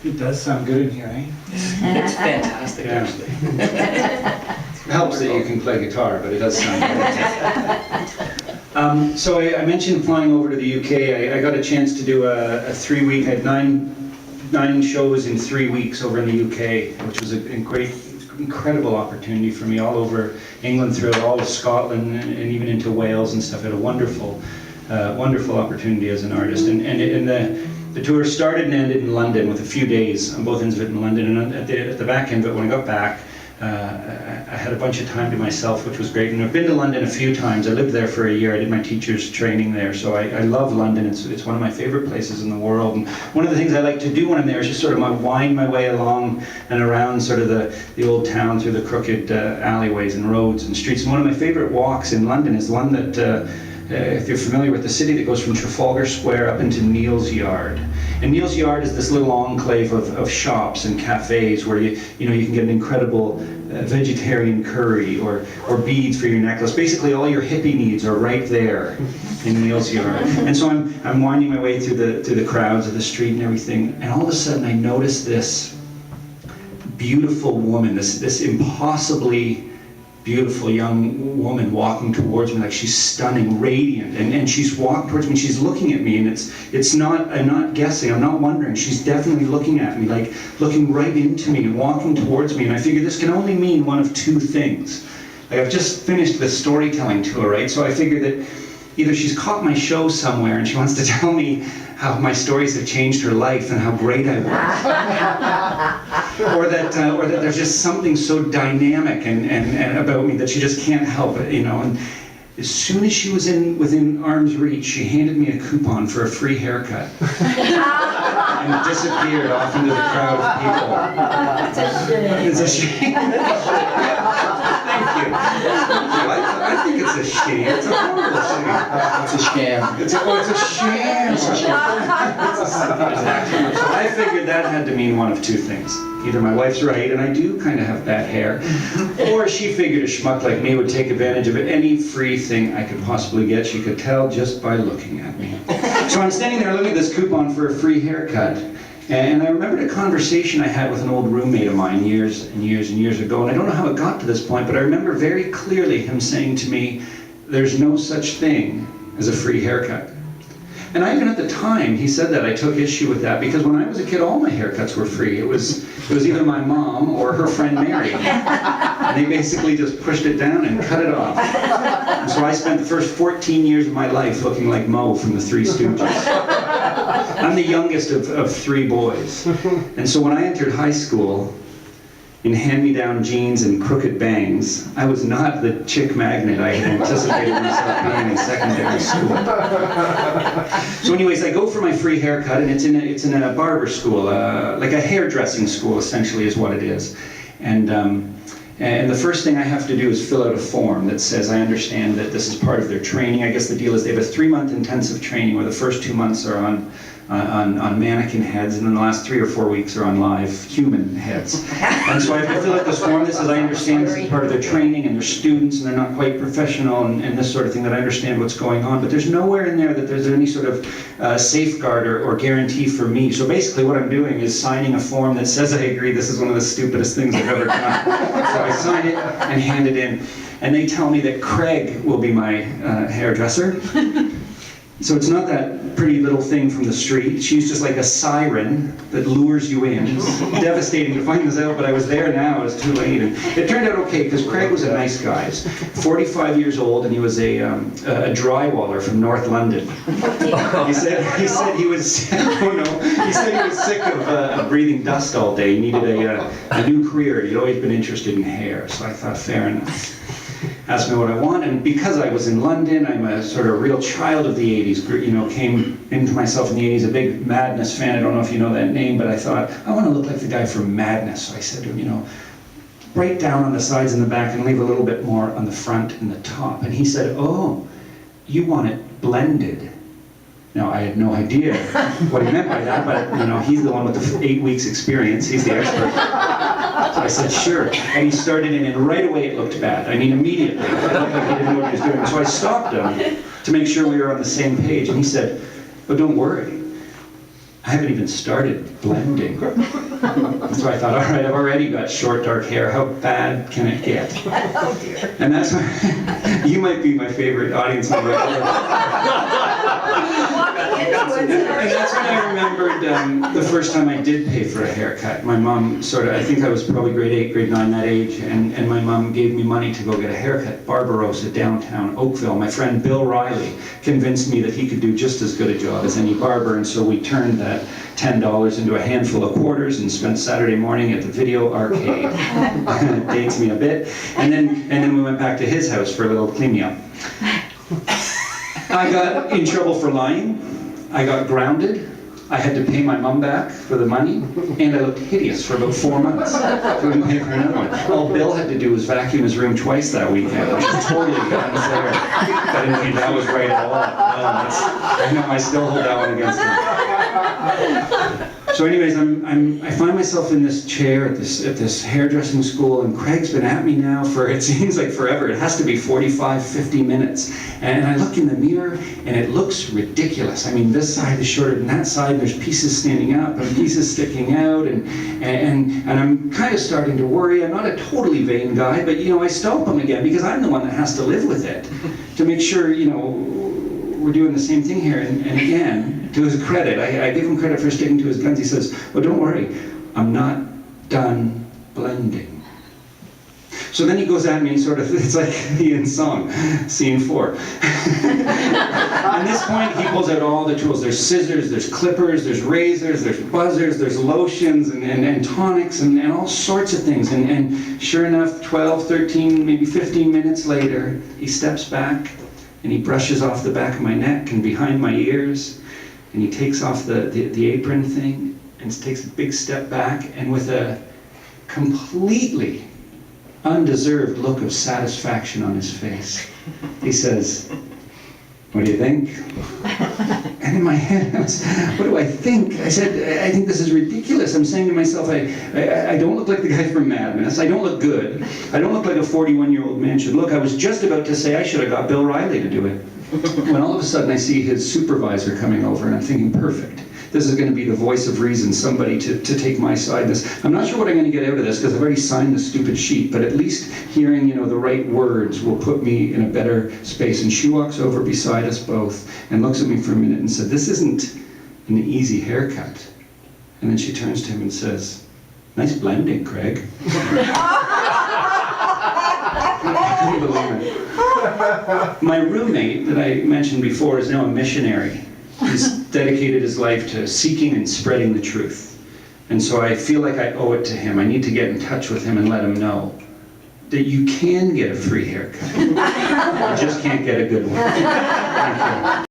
It does sound good in here, eh? It's fantastic, Yeah. actually. It helps that you can play guitar, but it does sound good. So I mentioned flying over to the UK. I got a chance to do a 3-week, I had nine shows in 3 weeks over in the UK, which was a great, incredible opportunity for me all over England, throughout all of Scotland, and even into Wales and stuff. I had a wonderful opportunity as an artist. And the tour started and ended in London with a few days on both ends of it in London. And at the back end of it, when I got back, I had a bunch of time to myself, which was great. And I've been to London a few times. I lived there for a year. I did my teacher's training there. So I love London. It's one of my favorite places in the world. And one of the things I like to do when I'm there is just sort of wind my way along and around sort of the old town through the crooked alleyways and roads and streets. And one of my favorite walks in London is the one that if you're familiar with the city, that goes from Trafalgar Square up into Neal's Yard. And Neal's Yard is this little enclave of shops and cafes where you can get an incredible vegetarian curry or beads for your necklace. Basically, all your hippie needs are right there in Neal's Yard. And so I'm winding my way through the crowds of the street and everything, and all of a sudden I notice this beautiful woman, this impossibly beautiful young woman walking towards me, like she's stunning, radiant, and she's walking towards me, she's looking at me, and it's not, I'm not guessing, I'm not wondering, she's definitely looking at me, like looking right into me and walking towards me, and I figure this can only mean one of two things. Like, I've just finished the storytelling tour, right? So I figure that either she's caught my show somewhere and she wants to tell me how my stories have changed her life and how great I was. or that there's just something so dynamic and about me that she just can't help it, And as soon as she was within arm's reach, she handed me a coupon for a free haircut. And disappeared off into the crowd of people. It's a shame. Thank you. I think it's a shame. It's a horrible shame. It's a scam. It's a sham. I figured that had to mean one of two things. Either my wife's right, and I do kind of have bad hair, or she figured a schmuck like me would take advantage of any free thing I could possibly get. She could tell just by looking at me. So I'm standing there looking at this coupon for a free haircut, and I remembered a conversation I had with an old roommate of mine years and years and years ago, and I don't know how it got to this point, but I remember very clearly him saying to me, "There's no such thing as a free haircut." And even at the time he said that, I took issue with that, because when I was a kid, all my haircuts were free. It was either my mom or her friend Mary. And they basically just pushed it down and cut it off. And so I spent the first 14 years of my life looking like Moe from the Three Stooges. I'm the youngest of 3 boys. And so when I entered high school, in hand-me-down jeans and crooked bangs, I was not the chick magnet I had anticipated myself being in secondary school. So anyways, I go for my free haircut, and it's in a barber school, like a hairdressing school essentially is what it is. And the first thing I have to do is fill out a form that says I understand that this is part of their training. I guess the deal is they have a 3-month intensive training where the first 2 months are on mannequin heads, and then the last 3 or 4 weeks are on live human heads. And so I have to fill out this form that says I understand this is part of their training, and they're students, and they're not quite professional, and this sort of thing, that I understand what's going on. But there's nowhere in there that there's any sort of safeguard or guarantee for me. So basically what I'm doing is signing a form that says I agree this is one of the stupidest things I've ever done. So I sign it and hand it in, and they tell me that Craig will be my hairdresser. So it's not that pretty little thing from the street. She's just like a siren that lures you in. It's devastating to find this out, but I was there now. It was too late. And it turned out okay, because Craig was a nice guy. He's 45 years old, and he was a drywaller from North London. He said he was oh no. He said he was sick of breathing dust all day. He needed a new career. He'd always been interested in hair, so I thought, fair enough. Asked me what I want, and because I was in London, I'm a sort of real child of the 80s, came into myself in the 80s, a big Madness fan. I don't know if you know that name, but I thought, I want to look like the guy from Madness. So I said to him, write down on the sides and the back and leave a little bit more on the front and the top. And he said, oh, you want it blended. Now, I had no idea what he meant by that, but he's the one with the 8 weeks experience. He's the expert. So I said, sure. And he started in, and right away it looked bad. I mean, immediately. It looked like he didn't know what he was doing. So I stopped him to make sure we were on the same page. And he said, but don't worry. I haven't even started blending. So I thought, all right, I've already got short, dark hair. How bad can it get? Oh dear. And that's why you might be my favorite audience member. Walking into it. And that's when I remembered the first time I did pay for a haircut. My mom I think I was probably grade 8, grade 9, that age, and my mom gave me money to go get a haircut. Barbarossa, downtown Oakville. My friend Bill Riley convinced me that he could do just as good a job as any barber, and so we turned that $10 into a handful of quarters and spent Saturday morning at the Video Arcade. It dates me a bit. And then we went back to his house for a little clean-up. I got in trouble for lying. I got grounded. I had to pay my mom back for the money, and I looked hideous for about 4 months. Couldn't pay for another one. All Bill had to do was vacuum his room twice that weekend, which was totally unfair. I didn't think that was right at all. I know I still hold that one against him. So anyways, I find myself in this chair at this hairdressing school, and Craig's been at me now for, it seems like forever. It has to be 45, 50 minutes. And I look in the mirror, and it looks ridiculous. I mean, this side is shorter than that side, and there's pieces standing up and pieces sticking out, and I'm kind of starting to worry. I'm not a totally vain guy, but I stomp him again because I'm the one that has to live with it to make sure, we're doing the same thing here. And again, to his credit, I give him credit for sticking to his guns. He says, "Oh, don't worry, I'm not done blending." So then he goes at me and it's like Ian's song, scene 4. At this point, he pulls out all the tools. There's scissors, there's clippers, there's razors, there's buzzers, there's lotions and tonics and all sorts of things. And sure enough, 12, 13, maybe 15 minutes later, he steps back and he brushes off the back of my neck and behind my ears, and he takes off the apron thing and takes a big step back, and with a completely undeserved look of satisfaction on his face, he says, "What do you think?" And in my head, what do I think? I said, "I think this is ridiculous." I'm saying to myself, I don't look like the guy from Madness. I don't look good. I don't look like a 41-year-old man should look. I was just about to say I should have got Bill Riley to do it. When all of a sudden I see his supervisor coming over, and I'm thinking, perfect. This is going to be the voice of reason, somebody to take my side in this. I'm not sure what I'm going to get out of this because I've already signed the stupid sheet, but at least hearing, the right words will put me in a better space. And she walks over beside us both and looks at me for a minute and said, "This isn't an easy haircut." And then she turns to him and says, "Nice blending, Craig." I couldn't believe it. My roommate that I mentioned before is now a missionary. He's dedicated his life to seeking and spreading the truth. And so I feel like I owe it to him. I need to get in touch with him and let him know that you can get a free haircut. You just can't get a good one. Thank you.